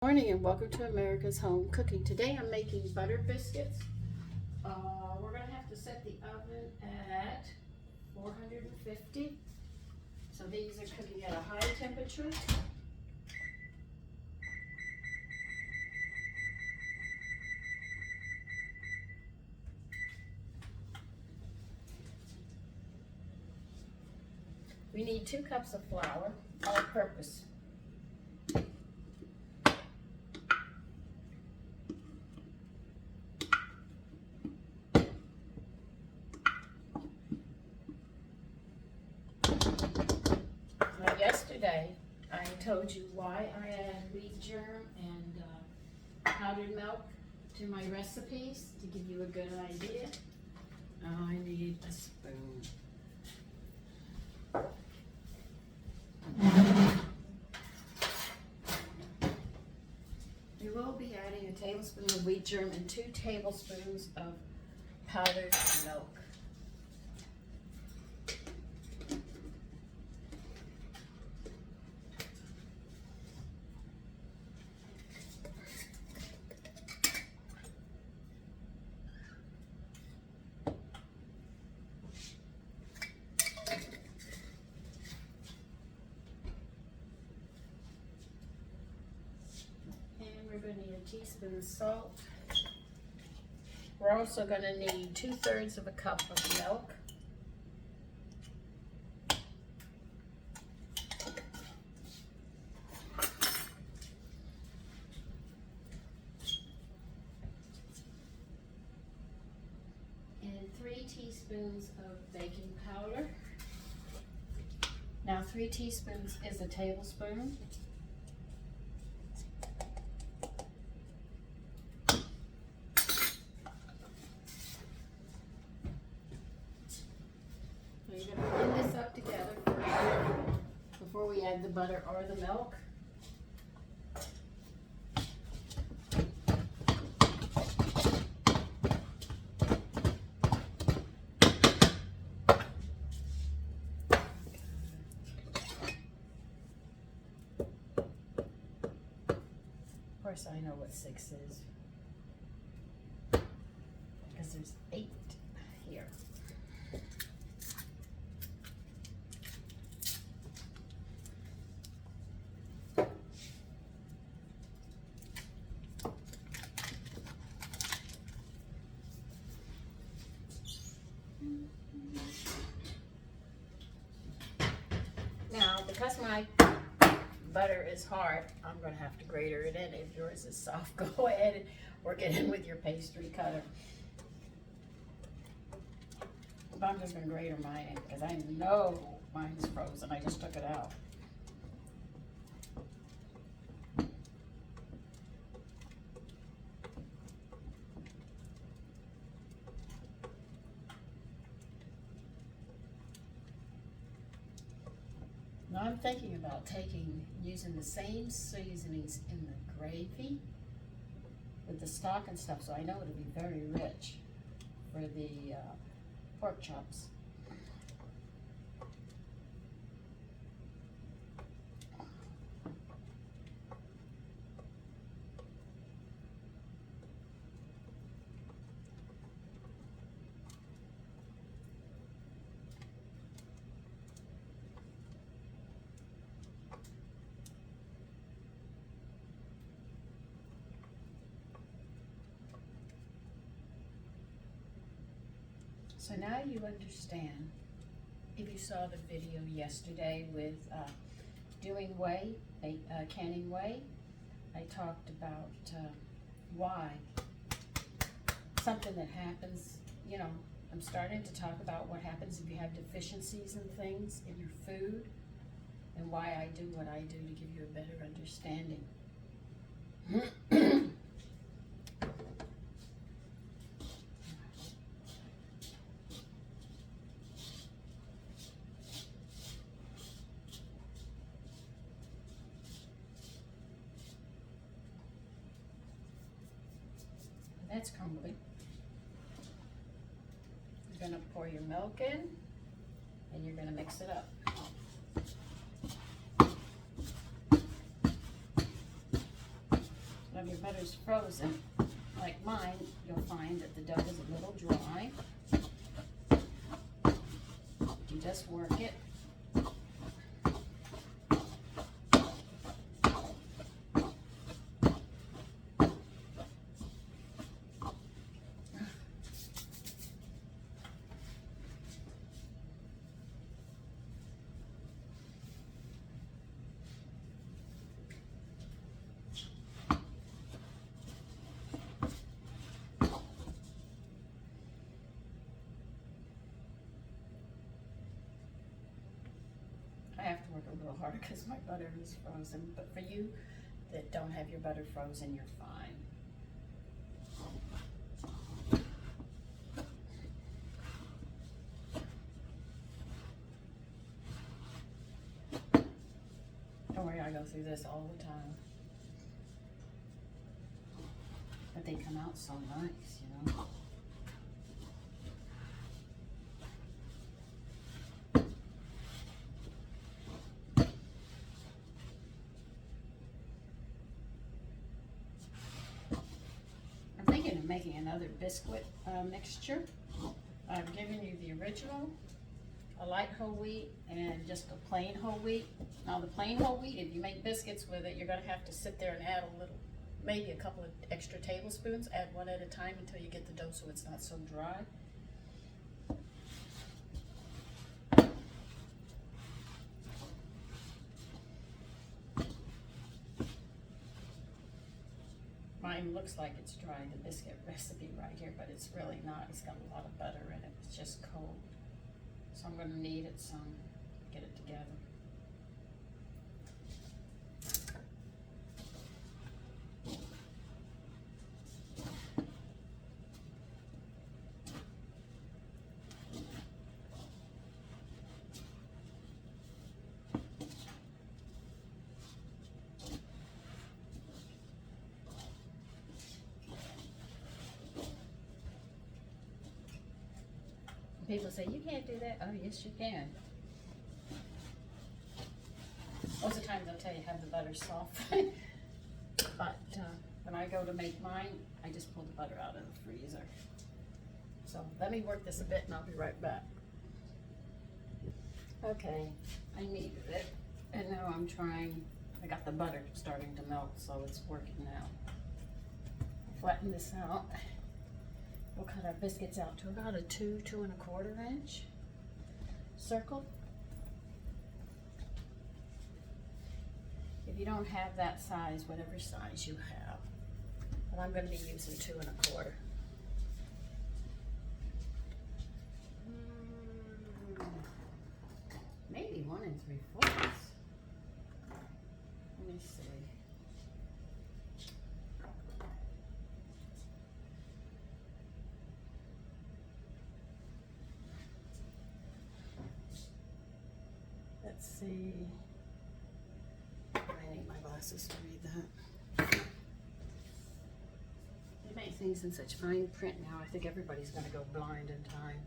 Morning and welcome to America's Home Cooking. Today I'm making butter biscuits. We're going to have to set the oven at 450. So these are cooking at a high temperature. We need 2 cups of flour, all-purpose. Yesterday, I told you why I add wheat germ and powdered milk to my recipes to give you a good idea. I need a spoon. We will be adding a tablespoon of wheat germ and 2 tablespoons of powdered milk. We're going to need a teaspoon of salt. We're also going to need 2/3 of a cup of milk. And 3 teaspoons of baking powder. Now 3 teaspoons is a tablespoon. You're going to blend this up together first before we add the butter or the milk. Of course I know what 6 is because there's 8 here. Now, because my butter is hard, I'm going to have to grater it in. If yours is soft, go ahead or get in with your pastry cutter. But I'm just going to grater mine in because I know mine's frozen. I just took it out. Now I'm thinking about using the same seasonings in the gravy with the stock and stuff, so I know it'll be very rich for the pork chops. So now you understand, if you saw the video yesterday with doing whey, canning whey, I talked about why something that happens, you know, I'm starting to talk about what happens if you have deficiencies in things in your food and why I do what I do to give you a better understanding. That's crumbly. You're going to pour your milk in and you're going to mix it up. of your butter's frozen, like mine, you'll find that the dough is a little dry. You just work it. I have to work a little harder because my butter is frozen, but for you that don't have your butter frozen, you're fine. Don't worry, I go through this all the time. But they come out so nice, you know. Making another biscuit mixture. I've given you the original, a light whole wheat, and just a plain whole wheat. Now the plain whole wheat, if you make biscuits with it, you're going to have to sit there and add a little, maybe a couple of extra tablespoons. Add one at a time until you get the dough so it's not so dry. Mine looks like it's dry, the biscuit recipe right here, but it's really not. It's got a lot of butter in it. It's just cold. So I'm going to knead it some, get it together. People say, you can't do that. Oh, yes, you can. Most of the times I'll tell you have the butter soft. But when I go to make mine, I just pull the butter out of the freezer. So let me work this a bit and I'll be right back. Okay, I kneaded it. And now I'm trying, I got the butter starting to melt, so it's working now. Flatten this out. We'll cut our biscuits out to about a 2.25 inch circle. If you don't have that size, whatever size you have, but I'm going to be using 2.25. Maybe 1 3/4. Let me see. Let's see. I need my glasses to read that. They make things in such fine print now. I think everybody's going to go blind in time.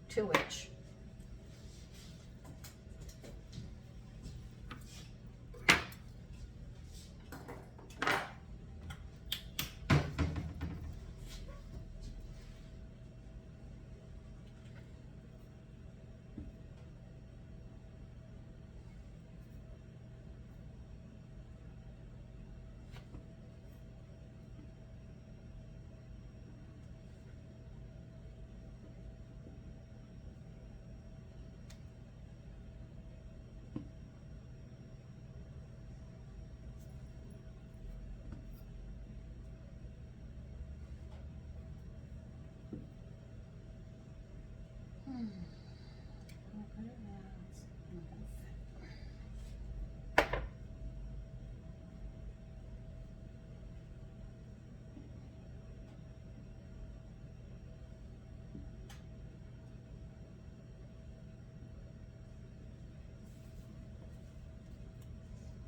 2 inch.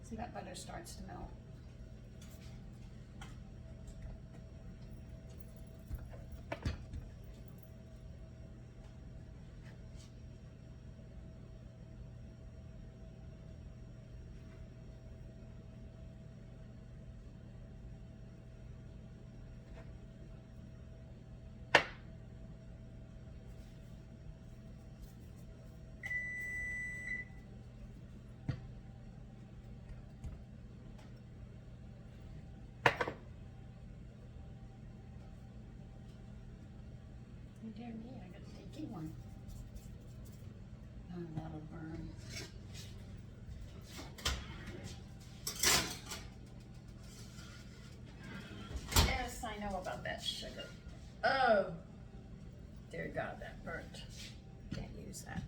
See, that butter starts to melt. dear me, I got a sticky one. Oh, that'll burn. Yes, I know about that sugar. Oh, dear God, that burnt. Can't use that.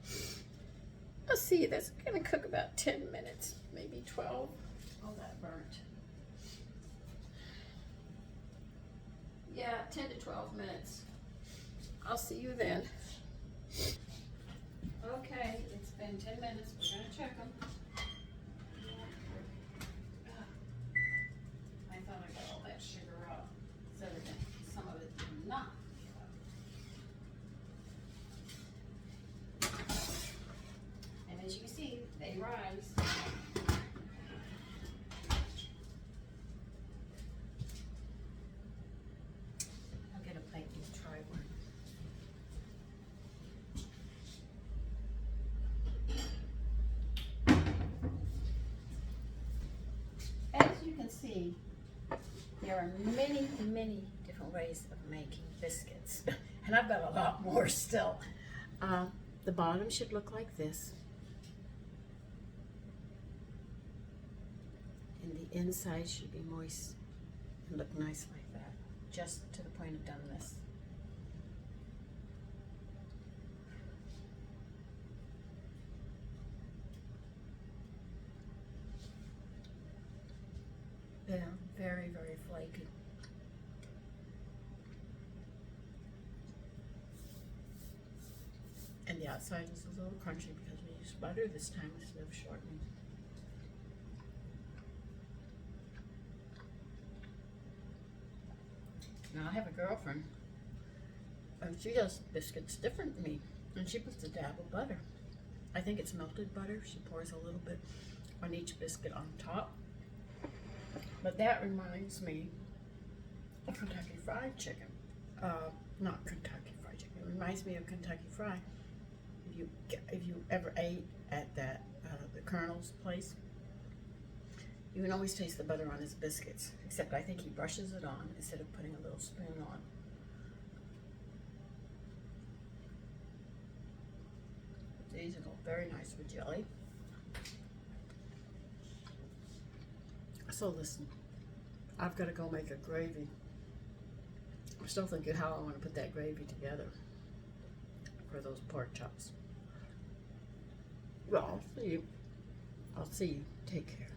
Let's see, that's gonna cook about 10 minutes, maybe 12. Oh, that burnt. Yeah, 10 to 12 minutes. I'll see you then. Okay, it's been 10 minutes. We're gonna check them. I thought I got all that sugar off, so that some of it did not get off. And as you can see, they rise. I'll get a plate and try one. As you can see, there are many, many different ways of making biscuits. And I've got a lot more still. The bottom should look like this. And the inside should be moist and look nice like that. Just to the point of doneness. Yeah, very, very flaky. And the outside is a little crunchy because we used butter this time instead of shortening. Now I have a girlfriend, and she does biscuits different than me, and she puts a dab of butter. I think it's melted butter. She pours a little bit on each biscuit on top. But that reminds me of Kentucky Fried Chicken. Not Kentucky Fried Chicken. It reminds me of Kentucky Fried. If you ever ate at that the Colonel's place, you can always taste the butter on his biscuits. Except I think he brushes it on instead of putting a little spoon on. These go very nice with jelly. So listen, I've got to go make a gravy. I'm still thinking how I want to put that gravy together for those pork chops. Well, I'll see you. Take care.